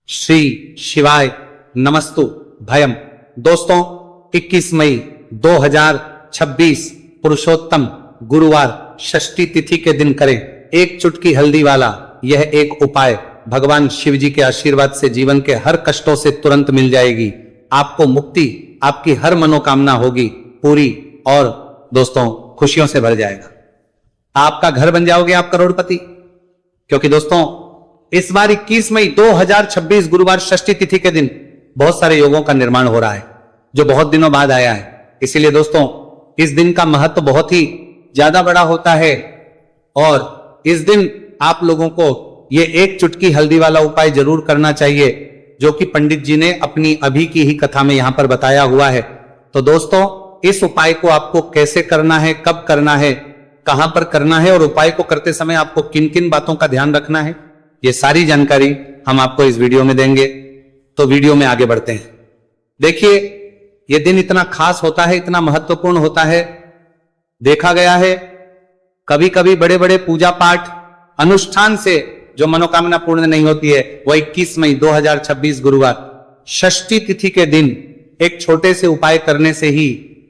श्री शिवाय नमस्तु भयम। दोस्तों 21 मई 2026 पुरुषोत्तम गुरुवार षष्ठी तिथि के दिन करें एक चुटकी हल्दी वाला यह एक उपाय। भगवान शिव जी के आशीर्वाद से जीवन के हर कष्टों से तुरंत मिल जाएगी, आपको मुक्ति, आपकी हर मनोकामना होगी पूरी और दोस्तों खुशियों से भर जाएगा। आपका घर बन जाओगे आप करोड़पति। क्योंकि दोस्तों इस बार 21 मई 2026 गुरुवार षष्ठी तिथि के दिन बहुत सारे योगों का निर्माण हो रहा है जो बहुत दिनों बाद आया है। इसीलिए दोस्तों इस दिन का महत्व बहुत ही ज्यादा बड़ा होता है और इस दिन आप लोगों को यह एक चुटकी हल्दी वाला उपाय जरूर करना चाहिए जो कि पंडित जी ने अपनी अभी की ही कथा में यहां पर बताया हुआ है। तो दोस्तों इस उपाय को आपको कैसे करना है, कब करना है, कहां पर करना है और उपाय को करते समय आपको किन किन बातों का ध्यान रखना है, ये सारी जानकारी हम आपको इस वीडियो में देंगे। तो वीडियो में आगे बढ़ते हैं। देखिए यह दिन इतना खास होता है, इतना महत्वपूर्ण होता है। देखा गया है कभी कभी बड़े बड़े पूजा पाठ अनुष्ठान से जो मनोकामना पूर्ण नहीं होती है वह 21 मई 2026 गुरुवार षष्ठी तिथि के दिन एक छोटे से उपाय करने से ही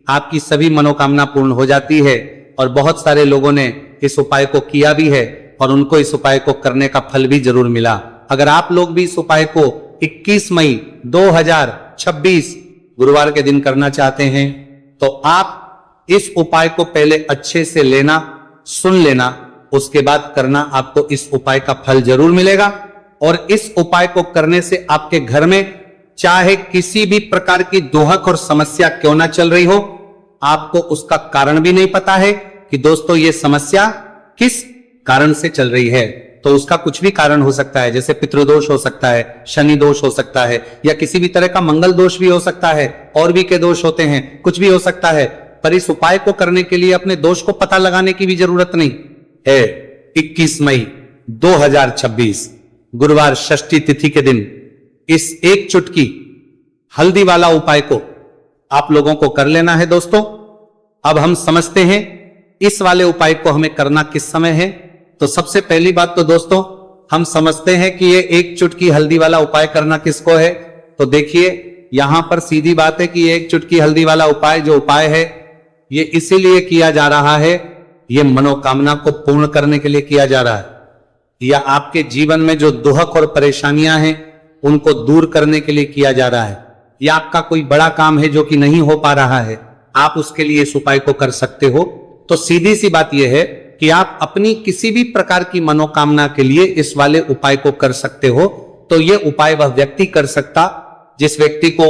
आपकी सभी मनोकामना पूर्ण हो जाती है। और बहुत सारे लोगों ने इस उपाय को किया भी है और उनको इस उपाय को करने का फल भी जरूर मिला। अगर आप लोग भी इस उपाय को 21 मई 2026 गुरुवार के दिन करना चाहते हैं तो आप इस उपाय को पहले अच्छे से लेना, सुन लेना, उसके बाद करना। आपको इस उपाय का फल जरूर मिलेगा और इस उपाय को करने से आपके घर में चाहे किसी भी प्रकार की दोहक और समस्या क्यों ना चल रही हो, आपको उसका कारण भी नहीं पता है कि दोस्तों ये समस्या किस कारण से चल रही है। तो उसका कुछ भी कारण हो सकता है, जैसे पितृदोष हो सकता है, शनि दोष हो सकता है या किसी भी तरह का मंगल दोष भी हो सकता है, और भी के दोष होते हैं, कुछ भी हो सकता है। पर इस उपाय को करने के लिए अपने दोष को पता लगाने की भी जरूरत नहीं है। 21 मई 2026 गुरुवार षष्ठी तिथि के दिन इस एक चुटकी हल्दी वाला उपाय को आप लोगों को कर लेना है। दोस्तों अब हम समझते हैं इस वाले उपाय को हमें करना किस समय है। तो सबसे पहली बात तो दोस्तों हम समझते हैं कि ये एक चुटकी हल्दी वाला उपाय करना किसको है। तो देखिए यहां पर सीधी बात है कि ये एक चुटकी हल्दी वाला उपाय जो उपाय है ये इसीलिए किया जा रहा है, ये मनोकामना को पूर्ण करने के लिए किया जा रहा है या आपके जीवन में जो दुहक और परेशानियां हैं उनको दूर करने के लिए किया जा रहा है, या आपका कोई बड़ा काम है जो कि नहीं हो पा रहा है, आप उसके लिए इस उपाय को कर सकते हो। तो सीधी सी बात यह है कि आप अपनी किसी भी प्रकार की मनोकामना के लिए इस वाले उपाय को कर सकते हो। तो यह उपाय वह व्यक्ति कर सकता जिस व्यक्ति को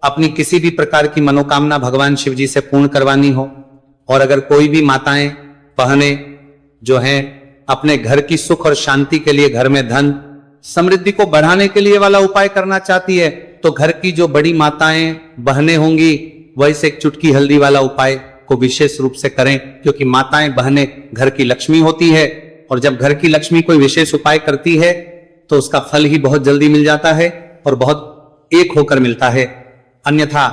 अपनी किसी भी प्रकार की मनोकामना भगवान शिव जी से पूर्ण करवानी हो। और अगर कोई भी माताएं बहनें जो हैं अपने घर की सुख और शांति के लिए, घर में धन समृद्धि को बढ़ाने के लिए वाला उपाय करना चाहती है तो घर की जो बड़ी माताएं बहनें होंगी वह इस एक चुटकी हल्दी वाला उपाय को विशेष रूप से करें, क्योंकि माताएं बहनें घर की लक्ष्मी होती है और जब घर की लक्ष्मी कोई विशेष उपाय करती है तो उसका फल ही बहुत जल्दी मिल जाता है और बहुत एक होकर मिलता है। अन्यथा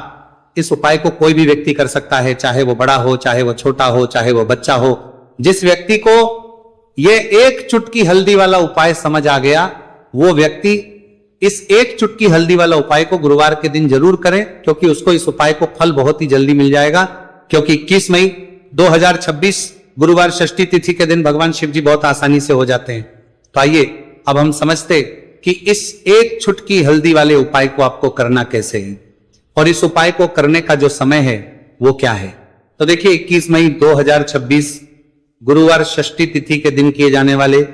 इस उपाय को कोई भी व्यक्ति कर सकता है, चाहे वो बड़ा हो, चाहे वो छोटा हो, चाहे वो बच्चा हो। जिस व्यक्ति को ये एक चुटकी हल्दी वाला उपाय समझ आ गया वो व्यक्ति इस एक चुटकी हल्दी वाला उपाय को गुरुवार के दिन जरूर करें, क्योंकि उसको इस उपाय को फल बहुत ही जल्दी मिल जाएगा। क्योंकि 21 मई 2026 गुरुवार षष्ठी तिथि के दिन भगवान शिव जी बहुत आसानी से हो जाते हैं। तो आइए अब हम समझते कि इस एक चुटकी हल्दी वाले उपाय को आपको करना कैसे है और इस उपाय को करने का जो समय है वो क्या है। तो देखिए 21 मई 2026 गुरुवार षष्ठी तिथि के दिन किए जाने वाले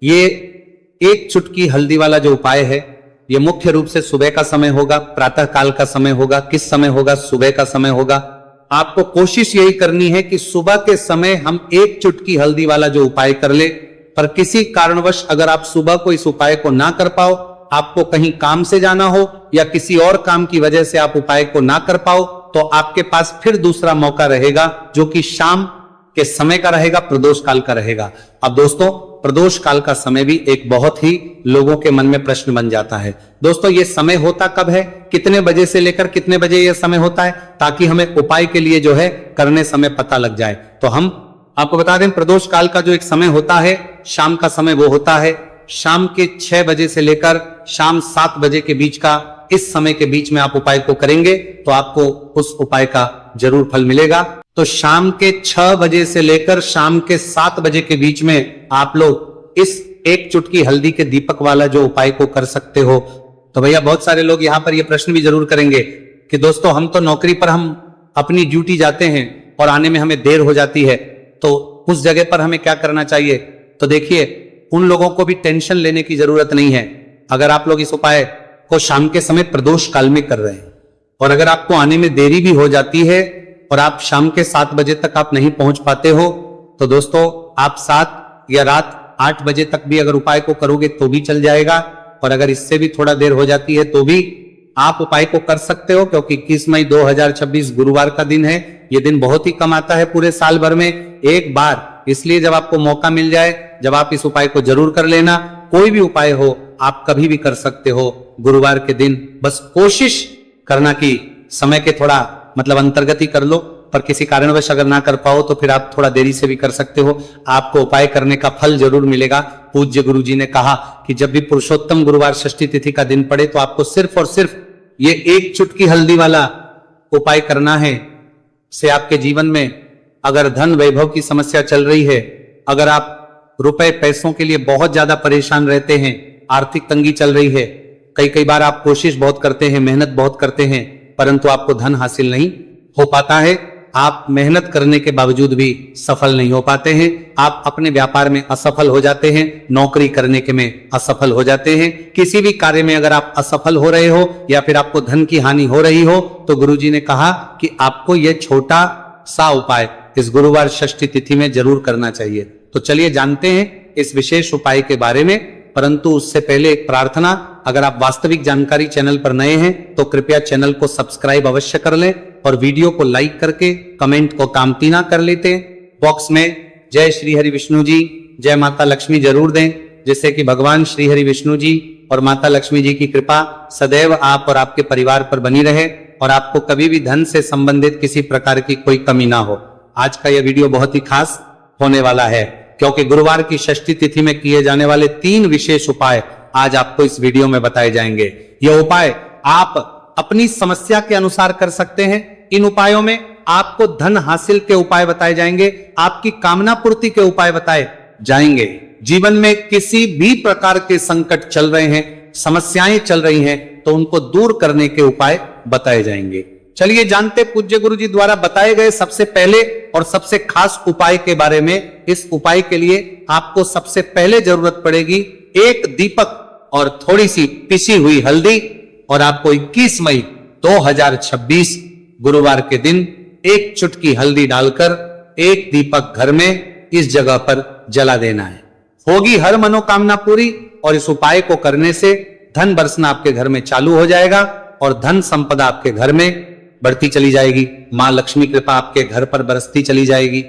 ये एक चुटकी हल्दी वाला जो उपाय है ये मुख्य रूप से सुबह का समय होगा, प्रातः काल का समय होगा। किस समय होगा? सुबह का समय होगा। आपको कोशिश यही करनी है कि सुबह के समय हम एक चुटकी हल्दी वाला जो उपाय कर ले। पर किसी कारणवश अगर आप सुबह को इस उपाय को ना कर पाओ, आपको कहीं काम से जाना हो या किसी और काम की वजह से आप उपाय को ना कर पाओ, तो आपके पास फिर दूसरा मौका रहेगा जो कि शाम के समय का रहेगा, प्रदोष काल का रहेगा। अब दोस्तों प्रदोष काल का समय भी एक बहुत ही लोगों के मन में प्रश्न बन जाता है। दोस्तों ये समय होता कब है, कितने बजे से लेकर कितने बजे यह समय होता है, ताकि हमें उपाय के लिए जो है करने समय पता लग जाए। तो हम आपको बता दें प्रदोष काल का जो एक समय होता है शाम का समय वो होता है शाम के 6 बजे से लेकर शाम 7 बजे के बीच का, इस समय के बीच में आप उपाय को करेंगे तो आपको उस उपाय का जरूर फल मिलेगा। तो शाम के 6 बजे से लेकर शाम के 7 बजे के बीच में आप लोग इस एक चुटकी हल्दी के दीपक वाला जो उपाय को कर सकते हो। तो भैया बहुत सारे लोग यहाँ पर ये प्रश्न भी जरूर करेंगे कि दोस्तों हम तो नौकरी पर हम अपनी ड्यूटी जाते हैं और आने में हमें देर हो जाती है, तो उस जगह पर हमें क्या करना चाहिए? तो देखिए, उन लोगों को भी टेंशन लेने की जरूरत नहीं है। अगर आप लोग इस उपाय को शाम के समय प्रदोष काल में कर रहे हैं और अगर आपको आने में देरी भी हो जाती है और आप शाम के 7 बजे तक आप नहीं पहुंच पाते हो, तो दोस्तों आप 7 या रात 8 बजे तक भी अगर उपाय को करोगे तो भी चल जाएगा। और अगर इससे भी थोड़ा देर हो जाती है तो भी आप उपाय को कर सकते हो, क्योंकि 21 मई 2026 गुरुवार का दिन है। यह दिन बहुत ही कम आता है पूरे साल भर में एक बार, इसलिए जब आपको मौका मिल जाए, जब आप इस उपाय को जरूर कर लेना। कोई भी उपाय हो आप कभी भी कर सकते हो गुरुवार के दिन। बस कोशिश करना कि समय के थोड़ा अंतर्गत ही कर लो, पर किसी कारणवश अगर ना कर पाओ तो फिर आप थोड़ा देरी से भी कर सकते हो। आपको उपाय करने का फल जरूर मिलेगा। पूज्य गुरु जी ने कहा कि जब भी पुरुषोत्तम गुरुवार षष्ठी तिथि का दिन पड़े तो आपको सिर्फ और सिर्फ ये एक चुटकी हल्दी वाला उपाय करना है। से आपके जीवन में अगर धन वैभव की समस्या चल रही है, अगर आप रुपए पैसों के लिए बहुत ज्यादा परेशान रहते हैं, आर्थिक तंगी चल रही है, कई बार आप कोशिश बहुत करते हैं, मेहनत बहुत करते हैं, परंतु आपको धन हासिल नहीं हो पाता है, आप मेहनत करने के बावजूद भी सफल नहीं हो पाते हैं, आप अपने व्यापार में असफल हो जाते हैं, नौकरी करने के में असफल हो जाते हैं, किसी भी कार्य में अगर आप असफल हो रहे हो या फिर आपको धन की हानि हो रही हो, तो गुरुजी ने कहा कि आपको यह छोटा सा उपाय इस गुरुवार षष्ठी तिथि में जरूर करना चाहिए। तो चलिए जानते हैं इस विशेष उपाय के बारे में, परंतु उससे पहले एक प्रार्थना। अगर आप वास्तविक जानकारी चैनल पर नए हैं तो कृपया चैनल को सब्सक्राइब अवश्य कर लें और वीडियो को लाइक करके कमेंट को कामतीना कर लेते। बॉक्स में जय श्री हरि विष्णु जी, जय माता लक्ष्मी जरूर दें, जिससे कि भगवान श्री हरि विष्णु जी और माता लक्ष्मी जी की कृपा सदैव आप और आपके परिवार पर बनी रहे और आपको कभी भी धन से संबंधित किसी प्रकार की कोई कमी ना हो। आज का यह वीडियो बहुत ही खास होने वाला है, क्योंकि गुरुवार की षष्ठी तिथि में किए जाने वाले 3 विशेष उपाय आज आपको इस वीडियो में बताए जाएंगे। यह उपाय आप अपनी समस्या के अनुसार कर सकते हैं। इन उपायों में आपको धन हासिल के उपाय बताए जाएंगे, आपकी कामना पूर्ति के उपाय बताए जाएंगे। जीवन में किसी भी प्रकार के संकट चल रहे हैं, समस्याएं चल रही हैं, तो उनको दूर करने के उपाय बताए जाएंगे। चलिए जानते पूज्य गुरु जी द्वारा बताए गए सबसे पहले और सबसे खास उपाय के बारे में। इस उपाय के लिए आपको सबसे पहले जरूरत पड़ेगी एक दीपक और थोड़ी सी पिसी हुई हल्दी, और आपको 21 मई 2026 गुरुवार के दिन एक चुटकी हल्दी डालकर एक दीपक घर में इस जगह पर जला देना है। होगी हर मनोकामना पूरी और इस उपाय को करने से धन बरसना आपके घर में चालू हो जाएगा और धन संपदा आपके घर में बढ़ती चली जाएगी। मां लक्ष्मी कृपा आपके घर पर बरसती चली जाएगी।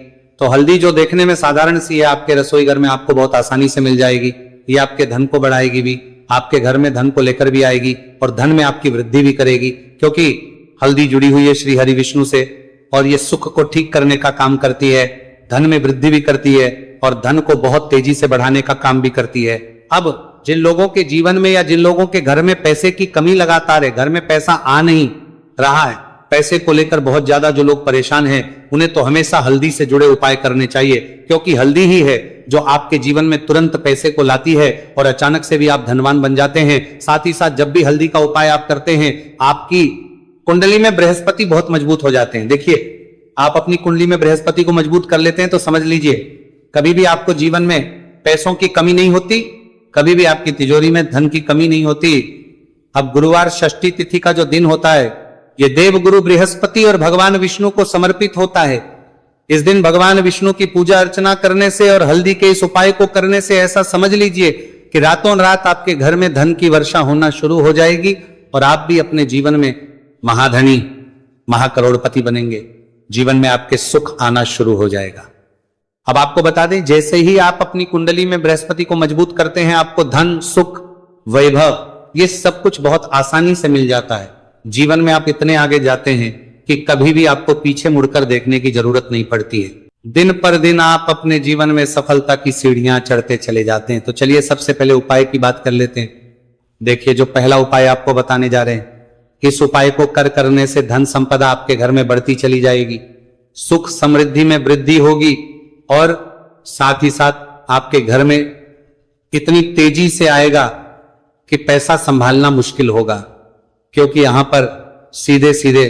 तो हल्दी जो देखने में साधारण सी है, आपके रसोई घर में आपको बहुत आसानी से मिल जाएगी। ये आपके धन को बढ़ाएगी भी, आपके घर में धन को लेकर भी आएगी और धन में आपकी वृद्धि भी करेगी, क्योंकि हल्दी जुड़ी हुई है श्री हरि विष्णु से और ये सुख को ठीक करने का काम करती है, धन में वृद्धि भी करती है और धन को बहुत तेजी से बढ़ाने का काम भी करती है। अब जिन लोगों के जीवन में या जिन लोगों के घर में पैसे की कमी लगातार है, घर में पैसा आ नहीं रहा है, पैसे को लेकर बहुत ज्यादा जो लोग परेशान हैं, उन्हें तो हमेशा हल्दी से जुड़े उपाय करने चाहिए, क्योंकि हल्दी ही है जो आपके जीवन में तुरंत पैसे को लाती है और अचानक से भी आप धनवान बन जाते हैं। साथ ही साथ जब भी हल्दी का उपाय आप करते हैं, आपकी कुंडली में बृहस्पति बहुत मजबूत हो जाते हैं। देखिए, आप अपनी कुंडली में बृहस्पति को मजबूत कर लेते हैं तो समझ लीजिए कभी भी आपको जीवन में पैसों की कमी नहीं होती, कभी भी आपकी तिजोरी में धन की कमी नहीं होती। अब गुरुवार षष्ठी तिथि का जो दिन होता है, ये देवगुरु बृहस्पति और भगवान विष्णु को समर्पित होता है। इस दिन भगवान विष्णु की पूजा अर्चना करने से और हल्दी के इस उपाय को करने से ऐसा समझ लीजिए कि रातों रात आपके घर में धन की वर्षा होना शुरू हो जाएगी और आप भी अपने जीवन में महाधनी, महाकरोड़पति बनेंगे। जीवन में आपके सुख आना शुरू हो जाएगा। अब आपको बता दें, जैसे ही आप अपनी कुंडली में बृहस्पति को मजबूत करते हैं, आपको धन, सुख, वैभव ये सब कुछ बहुत आसानी से मिल जाता है। जीवन में आप इतने आगे जाते हैं कि कभी भी आपको पीछे मुड़कर देखने की जरूरत नहीं पड़ती है। दिन पर दिन आप अपने जीवन में सफलता की सीढ़ियां चढ़ते चले जाते हैं। तो चलिए सबसे पहले उपाय की बात कर लेते हैं। देखिए, जो पहला उपाय आपको बताने जा रहे हैं, इस उपाय को करने से धन संपदा आपके घर में बढ़ती चली जाएगी, सुख समृद्धि में वृद्धि होगी और साथ ही साथ आपके घर में इतनी तेजी से आएगा कि पैसा संभालना मुश्किल होगा, क्योंकि यहां पर सीधे सीधे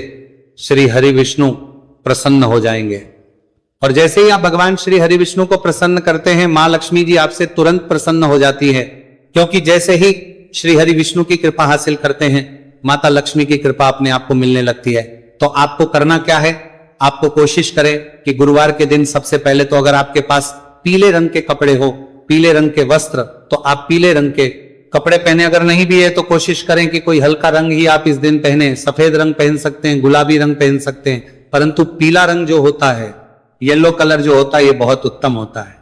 श्री हरि विष्णु प्रसन्न हो जाएंगे। और जैसे ही आप भगवान श्री हरि विष्णु को प्रसन्न करते हैं, मां लक्ष्मी जी आपसे तुरंत प्रसन्न हो जाती है, क्योंकि जैसे ही श्री हरि विष्णु की कृपा हासिल करते हैं, माता लक्ष्मी की कृपा अपने आप को मिलने लगती है। तो आपको करना क्या है, आपको कोशिश करें कि गुरुवार के दिन सबसे पहले तो अगर आपके पास पीले रंग के कपड़े हो, पीले रंग के वस्त्र, तो आप पीले रंग के कपड़े पहने। अगर नहीं भी है तो कोशिश करें कि कोई हल्का रंग ही आप इस दिन पहने। सफेद रंग पहन सकते हैं, गुलाबी रंग पहन सकते हैं, परंतु पीला रंग जो होता है, येलो कलर जो होता है, ये बहुत उत्तम होता है।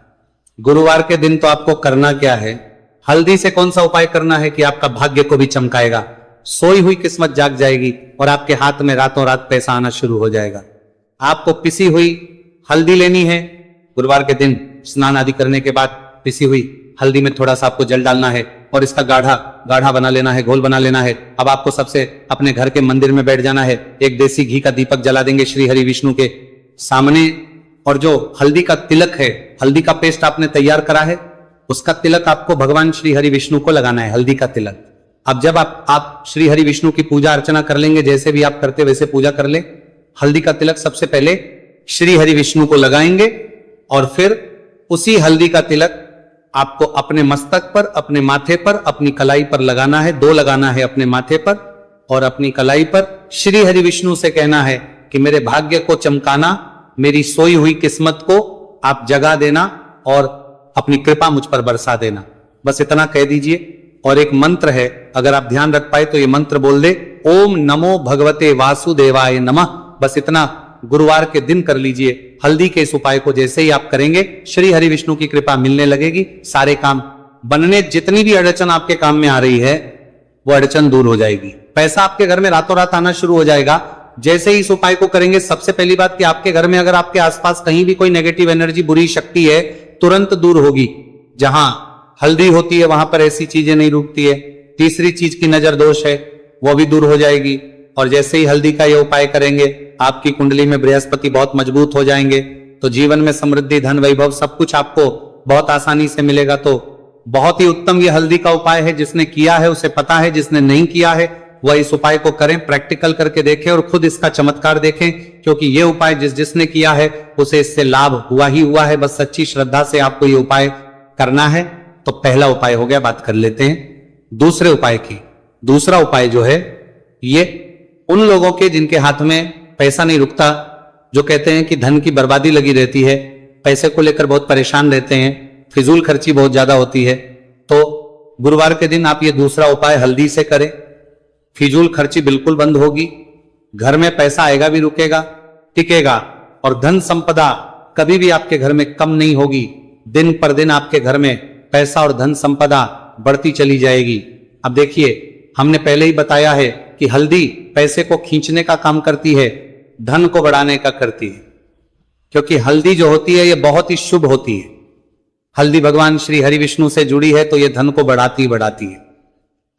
गुरुवार के दिन तो आपको करना क्या है, हल्दी से कौन सा उपाय करना है कि आपका भाग्य को भी चमकाएगा, सोई हुई किस्मत जाग जाएगी और आपके हाथ में रातों रात पैसा आना शुरू हो जाएगा। आपको पिसी हुई हल्दी लेनी है। गुरुवार के दिन स्नान आदि करने के बाद पिसी हुई हल्दी में थोड़ा सा आपको जल डालना है और इसका गाढ़ा गाढ़ा बना लेना है, घोल बना लेना है। अब आपको सबसे अपने घर के मंदिर में बैठ जाना है, एक देसी घी का दीपक जला देंगे श्री हरि विष्णु के सामने, और जो हल्दी का तिलक है, हल्दी का पेस्ट आपने तैयार करा है, उसका तिलक आपको भगवान श्री हरि विष्णु को लगाना है, हल्दी का तिलक। अब जब आप श्री हरि विष्णु की पूजा अर्चना कर लेंगे, जैसे भी आप करते वैसे पूजा कर ले, हल्दी का तिलक सबसे पहले श्री हरि विष्णु को लगाएंगे और फिर उसी हल्दी का तिलक आपको अपने मस्तक पर, अपने माथे पर, अपनी कलाई पर लगाना है। 2 लगाना है अपने माथे पर और अपनी कलाई पर। श्री हरि विष्णु से कहना है कि मेरे भाग्य को चमकाना, मेरी सोई हुई किस्मत को आप जगा देना और अपनी कृपा मुझ पर बरसा देना। बस इतना कह दीजिए। और एक मंत्र है, अगर आप ध्यान रख पाए तो ये मंत्र बोल दे, ओम नमो भगवते वासुदेवाय नमः। बस इतना गुरुवार के दिन कर लीजिए। हल्दी के इस उपाय को जैसे ही आप करेंगे, श्री हरि विष्णु की कृपा मिलने लगेगी, सारे काम बनने, जितनी भी अड़चन आपके काम में आ रही है वो अड़चन दूर हो जाएगी। पैसा आपके घर में रातों रात आना शुरू हो जाएगा जैसे ही इस उपाय को करेंगे। सबसे पहली बात कि आपके घर में अगर आपके आसपास कहीं भी कोई नेगेटिव एनर्जी, बुरी शक्ति है, तुरंत दूर होगी। जहां हल्दी होती है वहां पर ऐसी चीजें नहीं रुकती है। तीसरी चीज की नजर दोष है, वो भी दूर हो जाएगी। और जैसे ही हल्दी का ये उपाय करेंगे, आपकी कुंडली में बृहस्पति बहुत मजबूत हो जाएंगे, तो जीवन में समृद्धि, धन, वैभव सब कुछ आपको बहुत आसानी से मिलेगा। तो बहुत ही उत्तम ये हल्दी का उपाय है। जिसने किया है उसे पता है, जिसने नहीं किया है वह इस उपाय को करें, प्रैक्टिकल करके देखें और खुद इसका चमत्कार देखें, क्योंकि ये उपाय जिसने किया है उसे इससे लाभ हुआ ही हुआ है। बस सच्ची श्रद्धा से आपको ये उपाय करना है। तो पहला उपाय हो गया, बात कर लेते हैं दूसरे उपाय की। दूसरा उपाय जो है ये उन लोगों के जिनके हाथ में पैसा नहीं रुकता, जो कहते हैं कि धन की बर्बादी लगी रहती है, पैसे को लेकर बहुत परेशान रहते हैं, फिजूल खर्ची बहुत ज्यादा होती है, तो गुरुवार के दिन आप ये दूसरा उपाय हल्दी से करें। फिजूल खर्ची बिल्कुल बंद होगी, घर में पैसा आएगा भी, रुकेगा, टिकेगा, और धन संपदा कभी भी आपके घर में कम नहीं होगी। दिन पर दिन आपके घर में पैसा और धन संपदा बढ़ती चली जाएगी। अब देखिए, हमने पहले ही बताया है कि हल्दी पैसे को खींचने का काम करती है, धन को बढ़ाने का करती है, क्योंकि हल्दी जो होती है ये बहुत ही शुभ होती है। हल्दी भगवान श्री हरि विष्णु से जुड़ी है तो ये धन को बढ़ाती बढ़ाती है।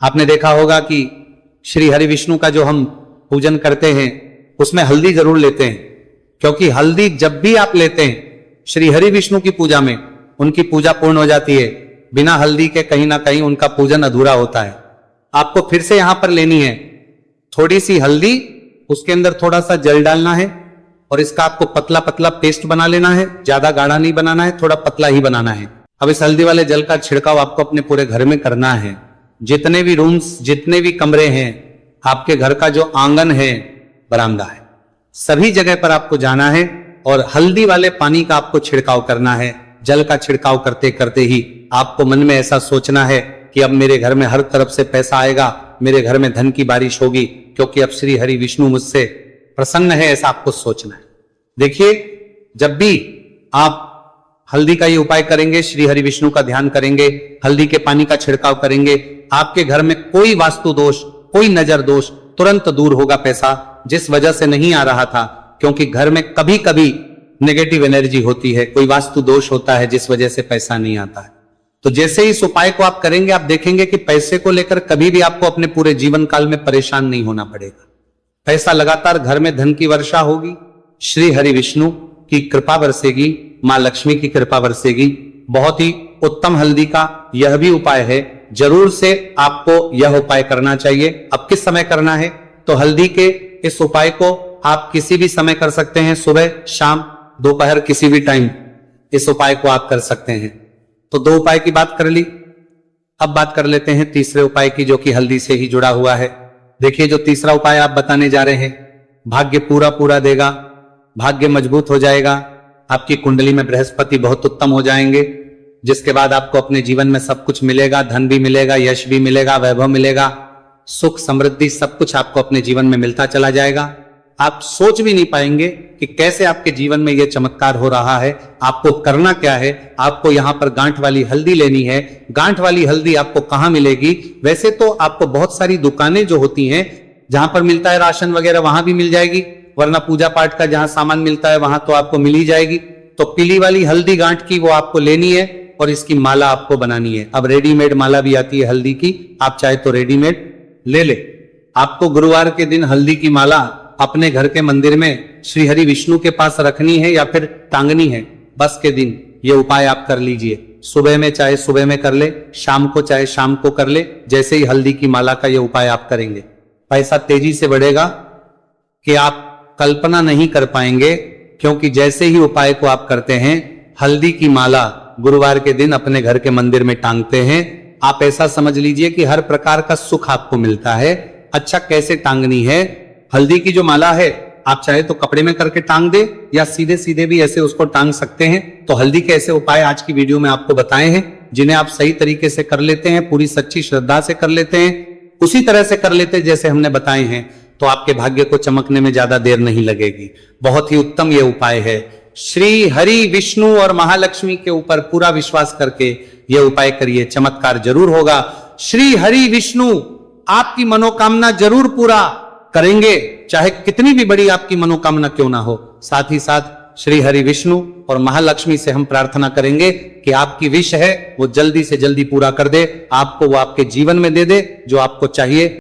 आपने देखा होगा कि श्री हरि विष्णु का जो हम पूजन करते हैं उसमें हल्दी जरूर लेते हैं, क्योंकि हल्दी जब भी आप लेते हैं श्री हरि विष्णु की पूजा में, उनकी पूजा पूर्ण हो जाती है। बिना हल्दी के कहीं ना कहीं उनका पूजन अधूरा होता है। आपको फिर से यहां पर लेनी है थोड़ी सी हल्दी, उसके अंदर थोड़ा सा जल डालना है और इसका आपको पतला पतला पेस्ट बना लेना है। ज्यादा गाढ़ा नहीं बनाना है, थोड़ा पतला ही बनाना है। अब इस हल्दी वाले जल का छिड़काव आपको अपने पूरे घर में करना है। जितने भी रूम्स, जितने भी कमरे हैं, आपके घर का जो आंगन है, बरामदा है, सभी जगह पर आपको जाना है और हल्दी वाले पानी का आपको छिड़काव करना है। जल का छिड़काव करते करते ही आपको मन में ऐसा सोचना है कि अब मेरे घर में हर तरफ से पैसा आएगा, मेरे घर में धन की बारिश होगी, क्योंकि अब श्री हरि विष्णु मुझसे प्रसन्न है, ऐसा आपको सोचना है। देखिए, जब भी आप हल्दी का ये उपाय करेंगे, श्री हरि विष्णु का ध्यान करेंगे, हल्दी के पानी का छिड़काव करेंगे, आपके घर में कोई वास्तु दोष, कोई नजर दोष तुरंत दूर होगा। पैसा जिस वजह से नहीं आ रहा था, क्योंकि घर में कभी कभी नेगेटिव एनर्जी होती है, कोई वास्तु दोष होता है जिस वजह से पैसा नहीं आता है। तो जैसे ही इस उपाय को आप करेंगे, आप देखेंगे कि पैसे को लेकर कभी भी आपको अपने पूरे जीवन काल में परेशान नहीं होना पड़ेगा। पैसा लगातार घर में धन की वर्षा होगी, श्री हरि विष्णु की कृपा बरसेगी, मां लक्ष्मी की कृपा बरसेगी। बहुत ही उत्तम हल्दी का यह भी उपाय है, जरूर से आपको यह उपाय करना चाहिए। अब किस समय करना है? तो हल्दी के इस उपाय को आप किसी भी समय कर सकते हैं, सुबह, शाम, दोपहर, किसी भी टाइम इस उपाय को आप कर सकते हैं। तो दो उपाय की बात कर ली, अब बात कर लेते हैं तीसरे उपाय की, जो कि हल्दी से ही जुड़ा हुआ है। देखिए, जो तीसरा उपाय आप बताने जा रहे हैं, भाग्य पूरा देगा, भाग्य मजबूत हो जाएगा, आपकी कुंडली में बृहस्पति बहुत उत्तम हो जाएंगे, जिसके बाद आपको अपने जीवन में सब कुछ मिलेगा, धन भी मिलेगा, यश भी मिलेगा, वैभव मिलेगा, सुख समृद्धि सब कुछ आपको अपने जीवन में मिलता चला जाएगा। आप सोच भी नहीं पाएंगे कि कैसे आपके जीवन में यह चमत्कार हो रहा है। आपको करना क्या है? आपको यहां पर गांठ वाली हल्दी लेनी है। गांठ वाली हल्दी आपको कहां मिलेगी? वैसे तो आपको बहुत सारी दुकानें जो होती हैं, जहां पर मिलता है राशन वगैरह, वहां भी मिल जाएगी, वरना पूजा पाठ का जहां सामान मिलता है वहां तो आपको मिल ही जाएगी। तो पीली वाली हल्दी गांठ की वो आपको लेनी है और इसकी माला आपको बनानी है। अब रेडीमेड माला भी आती है हल्दी की, आप चाहे तो रेडीमेड ले ले। आपको गुरुवार के दिन हल्दी की माला अपने घर के मंदिर में श्री हरि विष्णु के पास रखनी है या फिर टांगनी है। बस के दिन ये उपाय आप कर लीजिए। सुबह में चाहे सुबह में कर ले, शाम को चाहे शाम को कर ले। जैसे ही हल्दी की माला का ये उपाय आप करेंगे, पैसा तेजी से बढ़ेगा कि आप कल्पना नहीं कर पाएंगे। क्योंकि जैसे ही उपाय को आप करते हैं, हल्दी की माला गुरुवार के दिन अपने घर के मंदिर में टांगते हैं, आप ऐसा समझ लीजिए कि हर प्रकार का सुख आपको मिलता है। अच्छा, कैसे टांगनी है? हल्दी की जो माला है, आप चाहे तो कपड़े में करके टांग दे या सीधे सीधे भी ऐसे उसको टांग सकते हैं। तो हल्दी के ऐसे उपाय आज की वीडियो में आपको बताए हैं, जिन्हें आप सही तरीके से कर लेते हैं, पूरी सच्ची श्रद्धा से कर लेते हैं, उसी तरह से कर लेते जैसे हमने बताए हैं, तो आपके भाग्य को चमकने में ज्यादा देर नहीं लगेगी। बहुत ही उत्तम ये उपाय है। श्री हरि विष्णु और महालक्ष्मी के ऊपर पूरा विश्वास करके यह उपाय करिए, चमत्कार जरूर होगा। श्री हरि विष्णु आपकी मनोकामना जरूर पूरा करेंगे, चाहे कितनी भी बड़ी आपकी मनोकामना क्यों ना हो। साथ ही साथ श्री हरि विष्णु और महालक्ष्मी से हम प्रार्थना करेंगे कि आपकी विश है वो जल्दी से जल्दी पूरा कर दे, आपको वो आपके जीवन में दे दे जो आपको चाहिए।